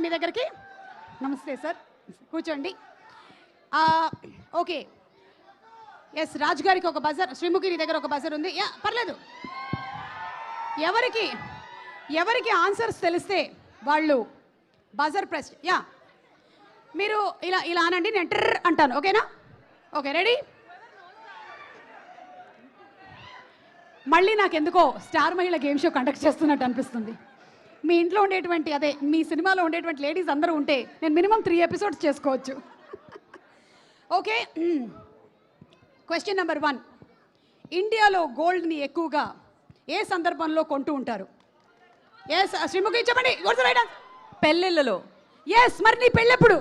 మీ దగ్గరికి. నమస్తే సార్, కూర్చోండి. ఓకే, ఎస్, రాజు గారికి ఒక బజర్, శ్రీముఖి నీ దగ్గర ఒక బజర్ ఉంది. యా, పర్లేదు. ఎవరికి ఆన్సర్స్ తెలిస్తే వాళ్ళు బజర్ ప్రెస్. యా, మీరు ఇలా ఇలా అనండి, నేను ట్రర్ అంటాను. ఓకేనా? Okay, ready? మళ్ళీ నాకెందుకో స్టార్ మహిళ గేమ్ షో కండక్ట్ చేస్తున్నట్టు అనిపిస్తుంది. మీ ఇంట్లో ఉండేటువంటి, అదే మీ సినిమాలో ఉండేటువంటి లేడీస్ అందరూ ఉంటే నేను మినిమం 3 ఎపిసోడ్స్ చేసుకోవచ్చు. Okay, question number 1. ఇండియాలో గోల్డ్ని ఎక్కువగా ఏ సందర్భంలో కొంటూ ఉంటారు? ఎస్, శ్రీముఖి చెప్పండి. పెళ్ళిళ్ళలో. ఎస్, మరి నీ పెళ్ళెప్పుడు?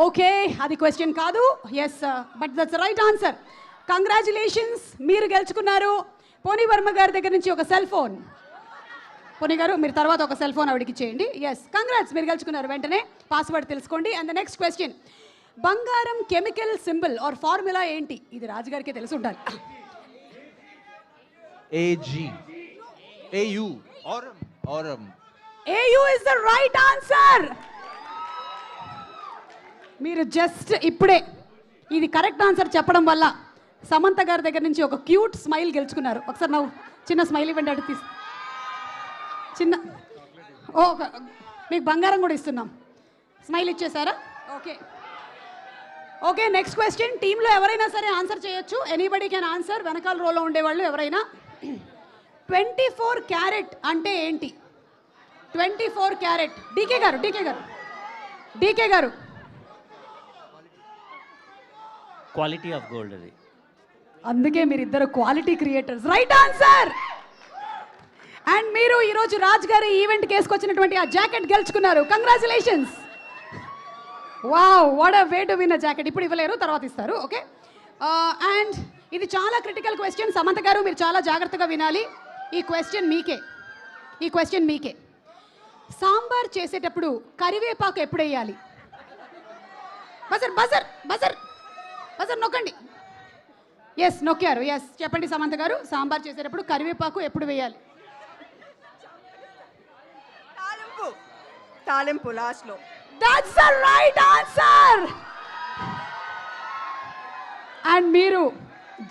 ఓకే, అది క్వశ్చన్ కాదు. Yes, but that's right answer. Congratulations, మీరు గెలుచుకున్నారు పోనీ వర్మ గారి దగ్గర నుంచి ఒక సెల్ ఫోన్. పోనీ గారు, మీరు తర్వాత ఒక సెల్ ఫోన్ ఆవిడకి చేయండి. ఎస్, కంగ్రాట్స్, మీరు గెలుచుకున్నారు. వెంటనే పాస్వర్డ్ తెలుసుకోండి. అండ్ ద నెక్స్ట్ క్వశ్చన్, బంగారం కెమికల్ సింబల్ ఆర్ ఫార్ములా ఏంటి? ఇది రాజుగారికి తెలిసి ఉండాలి. AG. AU. Aurum. AU is the right answer. మీరు జస్ట్ ఇప్పుడే ఇది కరెక్ట్ ఆన్సర్ చెప్పడం వల్ల సమంత గారి దగ్గర నుంచి ఒక క్యూట్ స్మైల్ గెలుచుకున్నారు. ఒకసారి నవ్వు, చిన్న స్మైల్ ఇవ్వండి. అటు తీసి చిన్న, ఓ మీకు బంగారం కూడా ఇస్తున్నాం. స్మైల్ ఇచ్చేసారా? Okay okay, next question. టీంలో ఎవరైనా సరే ఆన్సర్ చేయొచ్చు. Anybody can answer. వెనకాల రోలో ఉండేవాళ్ళు ఎవరైనా. 24 క్యారెట్ అంటే ఏంటి? 24 క్యారెట్. డీకే గారు క్వాలిటీ ఆఫ్ గోల్డ్ అది. అందుకే మీరు ఇద్దరు quality creators. Right answer. And మీరు ఈరోజు రాజ్ గారి ఈవెంట్కి వేసుకొచ్చినటువంటి ఆ జాకెట్ గెలుచుకున్నారు. Congratulations. Wow, what a way to win a jacket. ఇప్పుడు ఇవ్వలేరు, తర్వాత ఇస్తారు. ఓకే, అండ్ ఇది చాలా క్రిటికల్ క్వశ్చన్. సమంత గారు, మీరు చాలా జాగ్రత్తగా వినాలి. ఈ క్వశ్చన్ మీకే. సాంబార్ చేసేటప్పుడు కరివేపాకు ఎప్పుడు వేయాలి? బజర్ నొక్కండి. ఎస్, నొక్కారు. ఎస్, చెప్పండి సమంత గారు, సాంబార్ చేసేటప్పుడు కరివేపాకు ఎప్పుడు వేయాలి? తాలింపు లాస్ట్లో. That's the right answer. And మీరు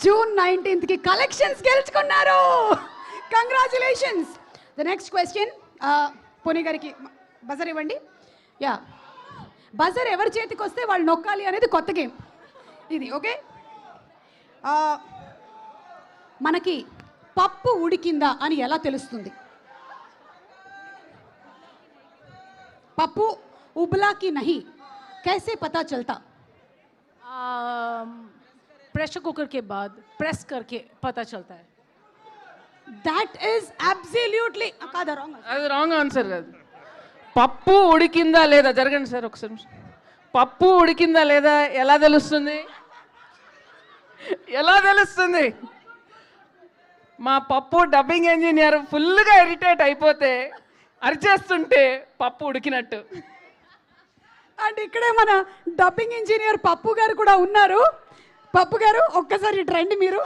June 19th కి కలెక్షన్స్ గెలుచుకున్నారు. కంగ్రాచులేషన్స్. ద నెక్స్ట్ క్వశ్చన్, పోనీ గారికి బజర్ ఇవ్వండి. యా, బజర్ ఎవరి చేతికి వస్తే వాళ్ళు నొక్కాలి అనేది కొత్త గేమ్ ఇది. ఓకే, మనకి పప్పు ఉడికిందా అని ఎలా తెలుస్తుంది? పప్పు उबला की नहीं, कैसे पता चलता? प्रेशर कुकर के बाद प्रेस करके पता चलता है. That is absolutely కాదా? అది రాంగ్ ఆన్సర్ కాదు. పప్పు ఉడికిందా లేదా, జరగండి సార్ ఒకసారి. పప్పు ఉడికిందా లేదా ఎలా తెలుస్తుంది? మా పప్పు డబ్బింగ్ ఇంజనీర్ ఫుల్గా ఇరిటేట్ అయిపోతే అరిచేస్తుంటే పప్పు ఉడికినట్టు. అండ్ ఇక్కడే మన డబ్బింగ్ ఇంజనీర్ పప్పు గారు కూడా ఉన్నారు. పప్పు గారు, ఒక్కసారి రండి మీరు.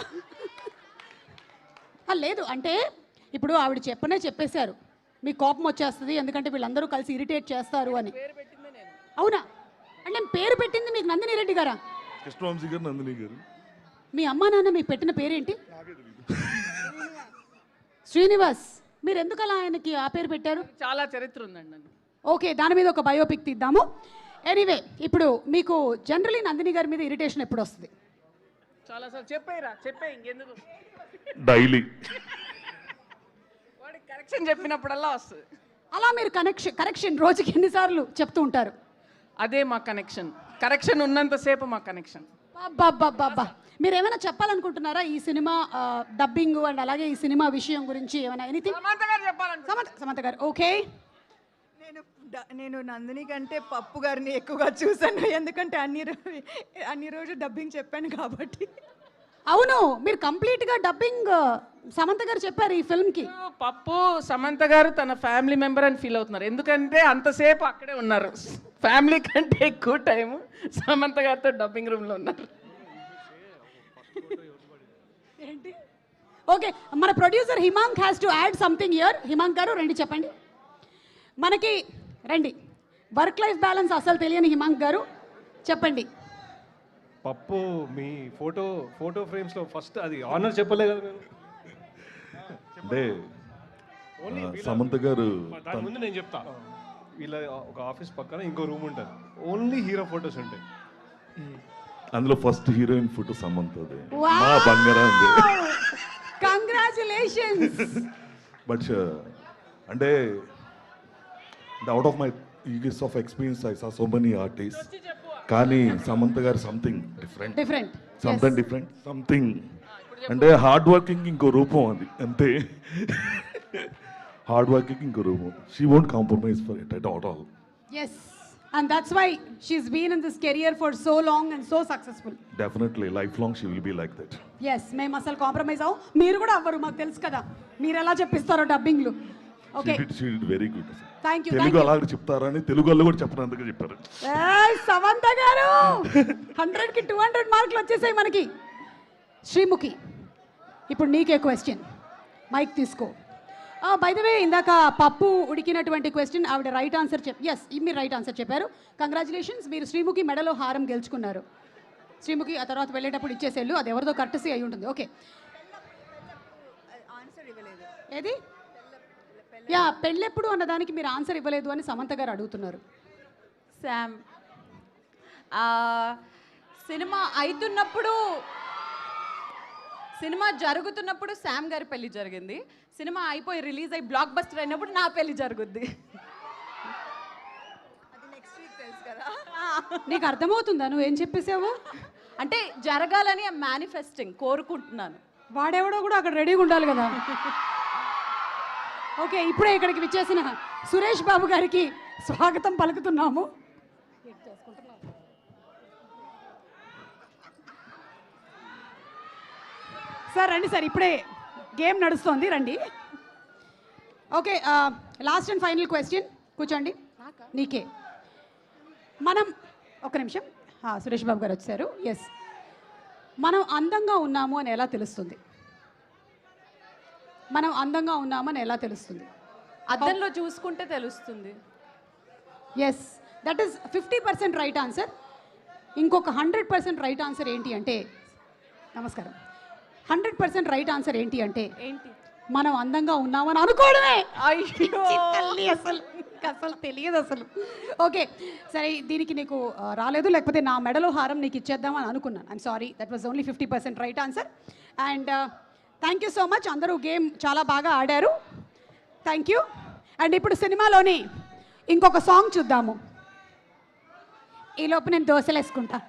లేదు అంటే ఇప్పుడు ఆవిడ చెప్పేశారు మీ కోపం వచ్చేస్తుంది ఎందుకంటే వీళ్ళందరూ కలిసి ఇరిటేట్ చేస్తారు అని. అవునా? అంటే పేరు పెట్టింది మీకు నందిని రెడ్డి గారా? కృష్ణవంశీ గారు, నందిని గారు. మీ అమ్మా నాన్న మీకు పెట్టిన పేరేంటి? శ్రీనివాస్. మీరు ఎందుకు అలా ఆయనకి ఆ పేరు పెట్టారు? చాలా చరిత్ర ఉందండి. ఓకే, దాని మీద ఒక బయోపిక్ తీద్దాము. ఎనీవే, ఇప్పుడు మీకు జనరలీ నందిని గారి మీద ఇరిటేషన్ ఎప్పుడు వస్తుంది? చాలా సార్ చెప్పే ఇంకెందుకు, డైలీ వాడికి కరెక్షన్ చెప్పినప్పుడల్లా వస్తుంది. అలా మీరు కరెక్షన్ రోజుకి ఎన్నిసార్లు చెప్తూ ఉంటారు? అదే మా కరెక్షన్ ఉన్నంతసేపు మా కనెక్షన్. బాబా, మీరు ఏమైనా చెప్పాలనుకుంటున్నారా ఈ సినిమా డబ్బింగ్ అండ్ అలాగే ఈ సినిమా విషయం గురించి ఏమైనా? ఎనీథింగ్? సమంత గారు. ఓకే, నేను నందిని కంటే పప్పు గారిని ఎక్కువగా చూసాను, ఎందుకంటే అన్ని రోజు డబ్బింగ్ చెప్పాను కాబట్టి. అవును, మీరు కంప్లీట్గా డబ్బింగ్ సమంత గారు చెప్పారు ఈ ఫిల్మ్కి. పప్పు సమంత గారు తన ఫ్యామిలీ మెంబర్ అని ఫీల్ అవుతున్నారు, ఎందుకంటే అంతసేపు అక్కడే ఉన్నారు. ఫ్యామిలీ కంటే ఎక్కువ టైం సమంత గారితో డబ్బింగ్ రూమ్లో ఉన్నారు. ఏంటి? ఓకే, మన producer Himank has to add something here. Himank గారు రండి, చెప్పండి. మనకి రండి, వర్క్ లైఫ్ బ్యాలెన్స్ అసలు తెలియని హిమాంక్ గారు చెప్పండి. పప్పు మీ ఫోటో ఫ్రేమ్స్లో ఫస్ట్ అది ఆనర్ చెప్పలే కదా నేను. అంటే సమంత గారు దాని ముందు నేను చెప్తా, వీళ్ళ ఒక ఆఫీస్ పక్కన ఇంకో రూమ్ ఉంటుంది, ఓన్లీ హీరో ఫొటోస్ ఉంటాయి. అందులో ఫస్ట్ హీరోయిన్ ఫోటో సమంతది, మా బంగారం. కంగ్రాచులేషన్స్. బట్ అంటే out of my years of experience I saw so many artist, కానీ సమంత గారు సంథింగ్ డిఫరెంట్, సంథింగ్ అంటే హార్డ్ వర్కింగ్ ఇంకో రూపం అది, అంతే. హార్డ్ వర్కింగ్ ఇంకో రూపం. She won't compromise for it at all. Yes, and that's why she's been in this career for so long and so successful. Definitely life long she will be like that. Yes, మేము అసలు compromise అవ్వం, మీరు కూడా అవ్వరు, మాకు తెలుసు కదా మీరు ఎలా చెప్పిస్తారో డబ్బింగ్లు. Okay, she did very good. Thank you. Telugu అలాగే చెప్తారని తెలుగు వాళ్ళు కూడా చెప్పినందుకు చెప్పారు. సమంత గారు 100కి 200 మార్కులు వచ్చేసాయి మనకి. శ్రీముఖి, ఇప్పుడు నీకే క్వశ్చన్, మైక్ తీసుకో. బై ద వే, ఇందాక పప్పు ఉడికినటువంటి క్వశ్చన్ ఆవిడ రైట్ ఆన్సర్ ఎస్, మీరు రైట్ ఆన్సర్ చెప్పారు. కంగ్రాచులేషన్స్, మీరు శ్రీముఖి మెడలో హారం గెలుచుకున్నారు. శ్రీముఖి ఆ తర్వాత వెళ్ళేటప్పుడు ఇచ్చేసేళ్ళు, అది ఎవరిదో కర్టసీ అయి ఉంటుంది. ఓకే, ఆన్సర్ ఇవ్వలేదు. ఏది యా పెళ్ళెప్పుడు అన్నదానికి మీరు ఆన్సర్ ఇవ్వలేదు అని సమంత గారు అడుగుతున్నారు. శామ్, సినిమా అవుతున్నప్పుడు, సినిమా జరుగుతున్నప్పుడు శామ్ గారి పెళ్లి జరిగింది. సినిమా అయిపోయి రిలీజ్ అయ్యి బ్లాక్ బస్టర్ అయినప్పుడు నా పెళ్లి జరుగుద్ది. అది నెక్స్ట్ వీక్ తెలుసు కదా. నీకు అర్థమవుతుందా నువ్వేం చెప్పేసావు? అంటే జరగాలని మేనిఫెస్టింగ్ కోరుకుంటున్నాను. వాడెవడో కూడా అక్కడ రెడీగా ఉండాలి కదా. ఓకే, ఇప్పుడే ఇక్కడికి విచ్చేసిన సురేష్ బాబు గారికి స్వాగతం పలుకుతున్నాము. సార్ రండి సార్, ఇప్పుడే గేమ్ నడుస్తోంది, రండి. Okay, last and final question, కూర్చోండి. నీకే. మనం ఒక నిమిషం, సురేష్ బాబు గారు వచ్చారు. ఎస్, మనం అందంగా ఉన్నాము అని ఎలా తెలుస్తుంది? మనం అందంగా ఉన్నామని ఎలా తెలుస్తుంది? అద్దంలో చూసుకుంటే తెలుస్తుంది. Yes, that is 50% right answer. ఇంకొక 100% రైట్ ఆన్సర్ ఏంటి అంటే, నమస్కారం, 100% రైట్ ఆన్సర్ ఏంటి అంటే ఏంటి? మనం అందంగా ఉన్నామని అనుకోవడమే. అయ్యో, తల్లి, అసలు తెలియదు అసలు. ఓకే సరే, దీనికి నీకు రాలేదు, లేకపోతే నా మెడలో హారం నీకు ఇచ్చేద్దామని అనుకున్నాను. I'm sorry, that was only 50% right answer. And thank you so much, అందరూ గేమ్ చాలా బాగా ఆడారు. Thank you. అండ్ ఇప్పుడు సినిమాలోని ఇంకొక సాంగ్ చూద్దాము. ఈలోపు నేను దోశలు వేసుకుంటా.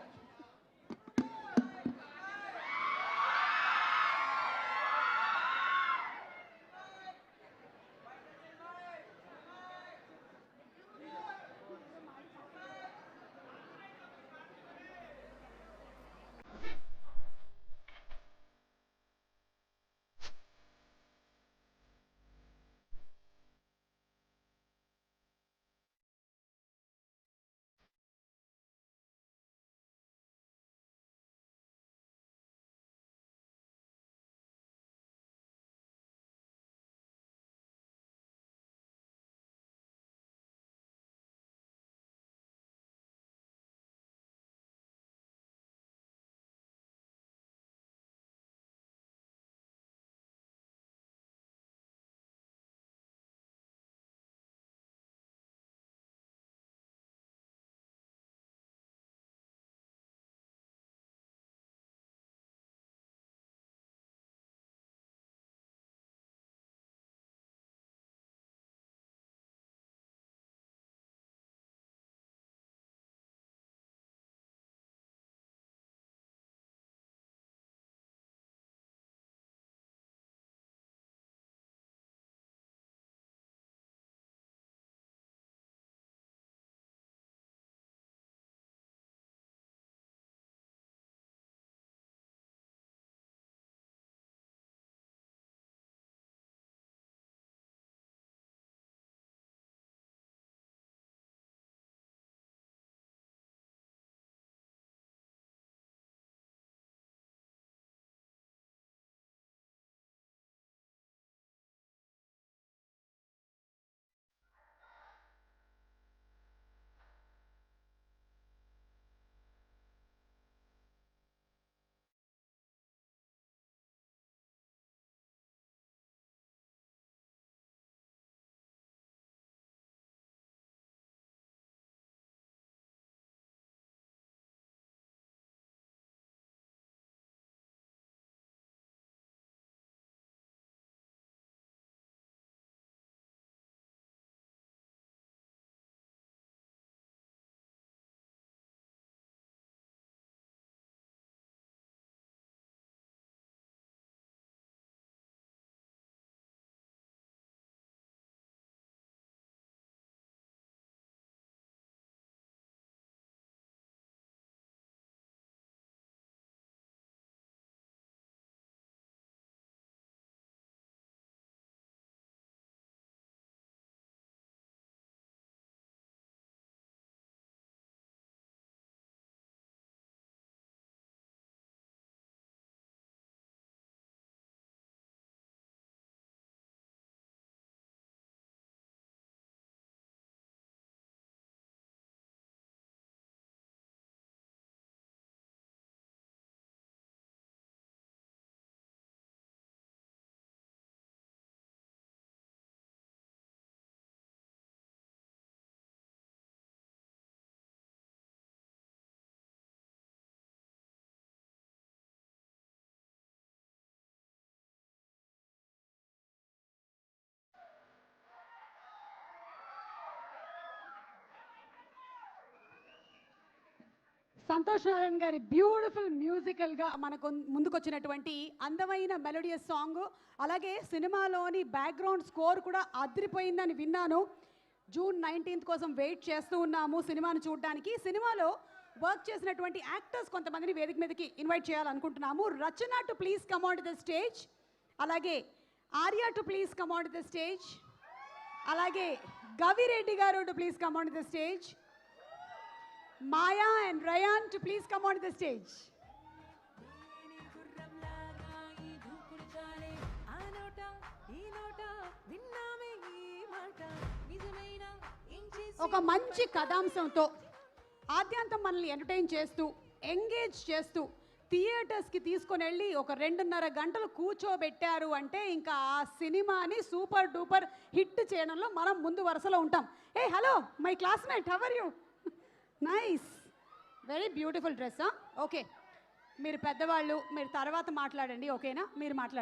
సంతోష్ నారాయణ గారి బ్యూటిఫుల్ మ్యూజికల్గా మనకు ముందుకొచ్చినటువంటి అందమైన మెలోడియస్ సాంగ్, అలాగే సినిమాలోని బ్యాక్గ్రౌండ్ స్కోర్ కూడా అదిరిపోయిందని విన్నాను. జూన్ 19th కోసం వెయిట్ చేస్తూ ఉన్నాము సినిమాను చూడడానికి. సినిమాలో వర్క్ చేసినటువంటి యాక్టర్స్ కొంతమందిని వేదిక మీదకి ఇన్వైట్ చేయాలనుకుంటున్నాము. Rachana to please come on to the stage, అలాగే Arya to please come on to the stage, అలాగే గవిరెడ్డి గారు to please come on to the stage, Maya and Ryan to please come on to the stage. ఒక మంచి కథాంశంతో ఆద్యాంతం మనల్ని entertain చేస్తూ engage చేస్తూ థియేటర్స్కి తీసుకొని వెళ్ళి ఒక 2.5 గంటలు కూర్చోబెట్టారు అంటే ఇంకా ఆ సినిమాని సూపర్ డూపర్ హిట్ చేయడంలో మనం ముందు వరుసలో ఉంటాం. ఏ hello my classmate, how are you? Nice, very beautiful dress. Okay, మీరు పెద్దవాళ్ళు, మీరు తర్వాత మాట్లాడండి, ఓకేనా? మీరు మాట్లాడండి.